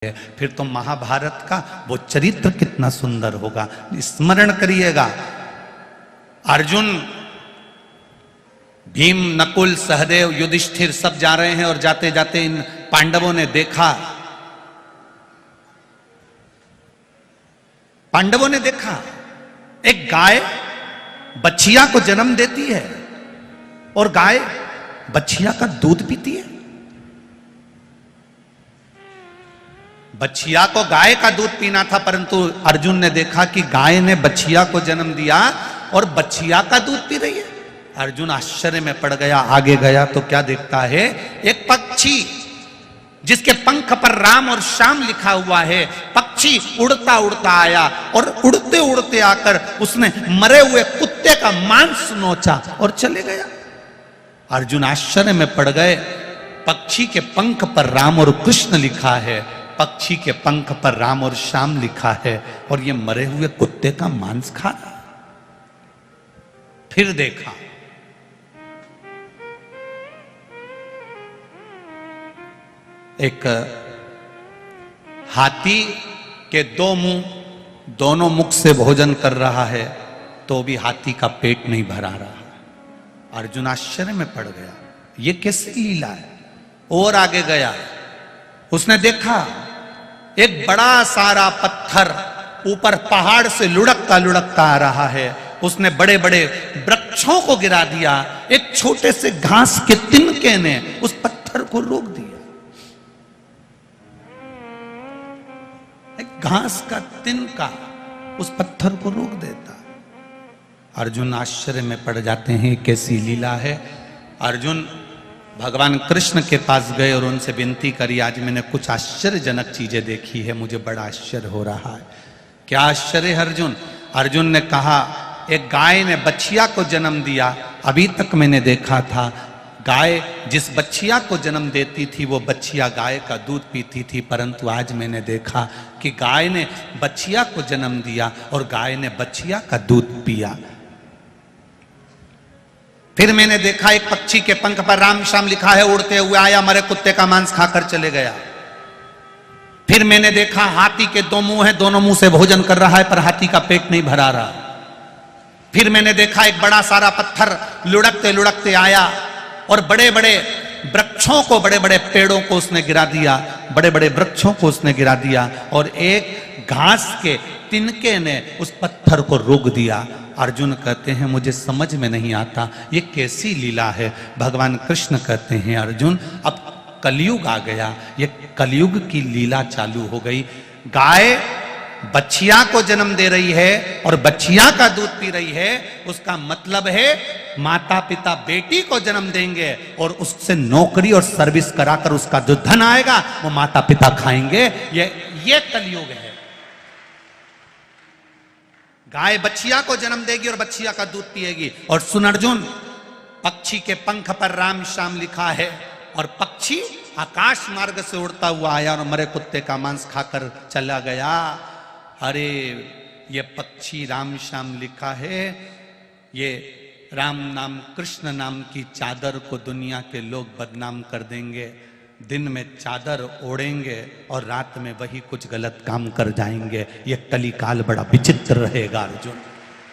फिर तो महाभारत का वो चरित्र कितना सुंदर होगा। स्मरण करिएगा, अर्जुन, भीम, नकुल, सहदेव, युधिष्ठिर सब जा रहे हैं और जाते जाते इन पांडवों ने देखा एक गाय बछिया को जन्म देती है और गाय बछिया का दूध पीती है। बछिया को गाय का दूध पीना था, परंतु अर्जुन ने देखा कि गाय ने बछिया को जन्म दिया और बछिया का दूध पी रही है। अर्जुन आश्चर्य में पड़ गया। आगे गया तो क्या देखता है, एक पक्षी जिसके पंख पर राम और श्याम लिखा हुआ है। पक्षी उड़ता उड़ता आया और उड़ते उड़ते आकर उसने मरे हुए कुत्ते का मांस नोचा और चले गया। अर्जुन आश्चर्य में पड़ गए। पक्षी के पंख पर राम और कृष्ण लिखा है, पक्षी के पंख पर राम और श्याम लिखा है, और ये मरे हुए कुत्ते का मांस खा रहा। फिर देखा एक हाथी के दो मुंह, दोनों मुख से भोजन कर रहा है तो भी हाथी का पेट नहीं भरा रहा। अर्जुन आश्चर्य में पड़ गया, ये कैसी लीला है। और आगे गया, उसने देखा एक बड़ा सारा पत्थर ऊपर पहाड़ से लुढ़कता लुढ़कता आ रहा है। उसने बड़े बड़े वृक्षों को गिरा दिया। एक छोटे से घास के तिनके ने उस पत्थर को रोक दिया। एक घास का तिनका उस पत्थर को रोक देता। अर्जुन आश्चर्य में पड़ जाते हैं, कैसी लीला है। अर्जुन भगवान कृष्ण के पास गए और उनसे विनती करी, आज मैंने कुछ आश्चर्यजनक चीजें देखी है, मुझे बड़ा आश्चर्य हो रहा है। क्या आश्चर्य है अर्जुन? अर्जुन ने कहा, एक गाय ने बछिया को जन्म दिया। अभी तक मैंने देखा था गाय जिस बछिया को जन्म देती थी वो बछिया गाय का दूध पीती थी, परंतु आज मैंने देखा कि गाय ने बछिया को जन्म दिया और गाय ने बछिया का दूध पिया। फिर मैंने देखा एक पक्षी के पंख पर राम श्याम लिखा है, उड़ते हुए आया, मरे कुत्ते का मांस खाकर चले गया। फिर मैंने देखा हाथी के दो मुंह हैं, दोनों मुंह से भोजन कर रहा है पर हाथी का पेट नहीं भरा रहा। फिर मैंने देखा एक बड़ा सारा पत्थर लुढ़कते लुढ़कते आया और बड़े बड़े वृक्षों को, बड़े बड़े पेड़ों को उसने गिरा दिया, बड़े बड़े वृक्षों को उसने गिरा दिया और एक घास के तिनके ने उस पत्थर को रोक दिया। अर्जुन कहते हैं, मुझे समझ में नहीं आता ये कैसी लीला है। भगवान कृष्ण कहते हैं, अर्जुन अब कलयुग आ गया, ये कलयुग की लीला चालू हो गई। गाय बछिया को जन्म दे रही है और बछिया का दूध पी रही है। उसका मतलब है माता पिता बेटी को जन्म देंगे और उससे नौकरी और सर्विस कराकर उसका जो धन आएगा वो माता पिता खाएंगे। ये कलयुग है। गाय बछिया को जन्म देगी और बछिया का दूध पिएगी। और सुन अर्जुन, पक्षी के पंख पर राम श्याम लिखा है और पक्षी आकाश मार्ग से उड़ता हुआ आया और मरे कुत्ते का मांस खाकर चला गया। अरे ये पक्षी राम श्याम लिखा है, ये राम नाम कृष्ण नाम की चादर को दुनिया के लोग बदनाम कर देंगे। दिन में चादर ओढ़ेंगे और रात में वही कुछ गलत काम कर जाएंगे। ये कलिकाल बड़ा विचित्र रहेगा अर्जुन,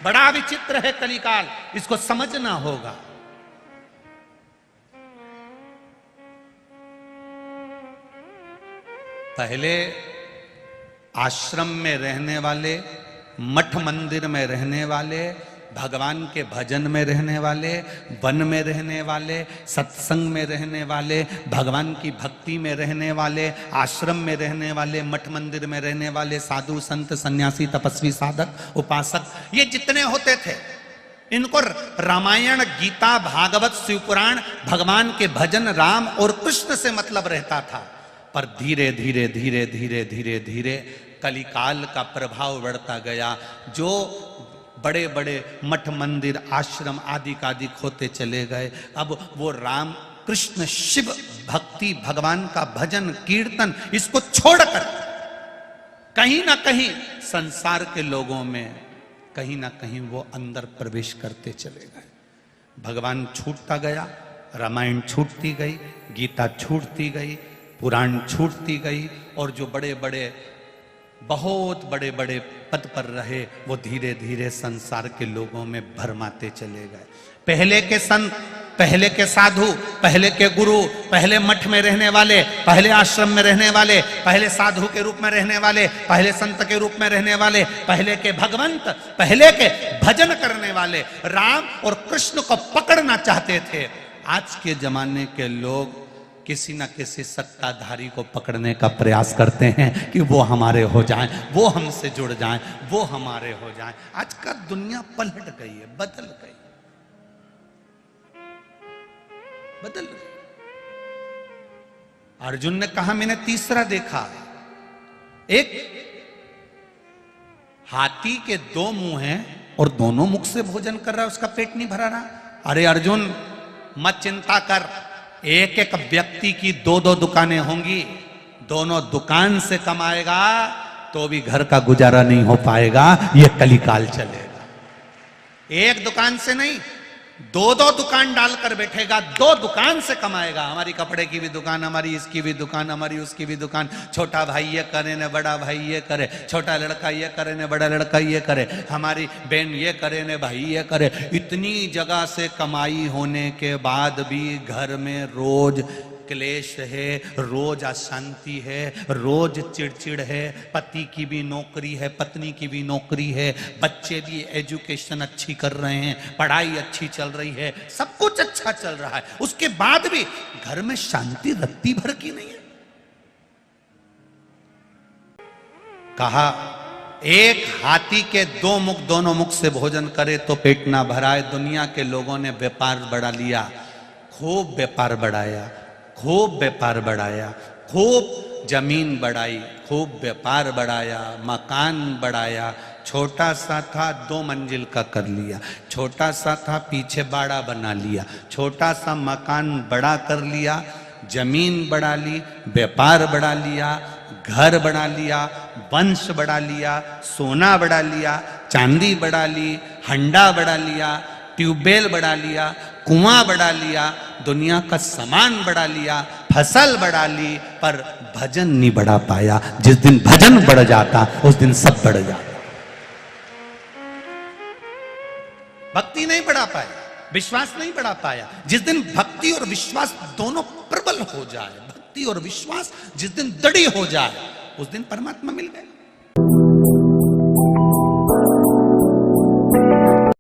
बड़ा विचित्र है कलिकाल, इसको समझना होगा। पहले आश्रम में रहने वाले, मठ मंदिर में रहने वाले, भगवान के भजन में रहने वाले, वन में रहने वाले, सत्संग में रहने वाले, भगवान की भक्ति में रहने वाले, आश्रम में रहने वाले, मठ मंदिर में रहने वाले, साधु संत सन्यासी तपस्वी साधक उपासक, ये जितने होते थे इनको रामायण गीता भागवत शिवपुराण भगवान के भजन राम और कृष्ण से मतलब रहता था। पर धीरे धीरे धीरे धीरे धीरे धीरे कलिकाल का प्रभाव बढ़ता गया। जो बड़े बड़े मठ मंदिर आश्रम आदि कादिक होते चले गए, अब वो राम कृष्ण शिव भक्ति भगवान का भजन कीर्तन इसको छोड़कर कहीं ना कहीं संसार के लोगों में कहीं ना कहीं वो अंदर प्रवेश करते चले गए। भगवान छूटता गया, रामायण छूटती गई, गीता छूटती गई, पुराण छूटती गई और जो बड़े बड़े बहुत बड़े बड़े पद पर रहे वो धीरे धीरे संसार के लोगों में भरमाते चले गए। पहले के संत, पहले के साधु, पहले के गुरु, पहले मठ में रहने वाले, पहले आश्रम में रहने वाले, पहले साधु के रूप में रहने वाले, पहले संत के रूप में रहने वाले, पहले के भगवंत, पहले के भजन करने वाले राम और कृष्ण को पकड़ना चाहते थे। आज के जमाने के लोग किसी न किसी सत्ताधारी को पकड़ने का प्रयास करते हैं कि वो हमारे हो जाएं, वो हमसे जुड़ जाएं, वो हमारे हो जाएं। आज का दुनिया पलट गई है, बदल गई, बदल गई। अर्जुन ने कहा मैंने तीसरा देखा, एक हाथी के दो मुंह हैं और दोनों मुख से भोजन कर रहा है, उसका पेट नहीं भरा रहा। अरे अर्जुन मत चिंता कर, एक एक व्यक्ति की दो दो दुकानें होंगी, दोनों दुकान से कमाएगा तो भी घर का गुजारा नहीं हो पाएगा, ये कलिकाल चलेगा। एक दुकान से नहीं, दो दो दुकान डालकर बैठेगा, दो दुकान से कमाएगा। हमारी कपड़े की भी दुकान, हमारी इसकी भी दुकान, हमारी उसकी भी दुकान, छोटा भाई ये करे ने बड़ा भाई ये करे, छोटा लड़का ये करे ने बड़ा लड़का ये करे, हमारी बहन ये करे ने भाई ये करे। इतनी जगह से कमाई होने के बाद भी घर में रोज क्लेश है, रोज अशांति है, रोज चिड़चिड़ है। पति की भी नौकरी है, पत्नी की भी नौकरी है, बच्चे भी एजुकेशन अच्छी कर रहे हैं, पढ़ाई अच्छी चल रही है, सब कुछ अच्छा चल रहा है, उसके बाद भी घर में शांति रत्ती भर की नहीं है। कहा एक हाथी के दो मुख, दोनों मुख से भोजन करे तो पेट ना भराए। दुनिया के लोगों ने व्यापार बढ़ा लिया, खूब व्यापार बढ़ाया, खूब व्यापार बढ़ाया, खूब जमीन बढ़ाई, खूब व्यापार बढ़ाया, मकान बढ़ाया। छोटा सा था 2 मंजिल का कर लिया, छोटा सा था पीछे बाड़ा बना लिया, छोटा सा मकान बड़ा कर लिया, जमीन बढ़ा ली, व्यापार बढ़ा लिया, घर बढ़ा लिया, वंश बढ़ा लिया, सोना बढ़ा लिया, चांदी बढ़ा ली, हंडा बढ़ा लिया, ट्यूबवेल बढ़ा लिया, कुआं बढ़ा लिया, दुनिया का सामान बढ़ा लिया, फसल बढ़ा ली, पर भजन नहीं बढ़ा पाया। जिस दिन भजन बढ़ जाता उस दिन सब बढ़ जाता। भक्ति नहीं बढ़ा पाया, विश्वास नहीं बढ़ा पाया। जिस दिन भक्ति और विश्वास दोनों प्रबल हो जाए, भक्ति और विश्वास जिस दिन दृढ़ हो जाए, उस दिन परमात्मा मिल गए।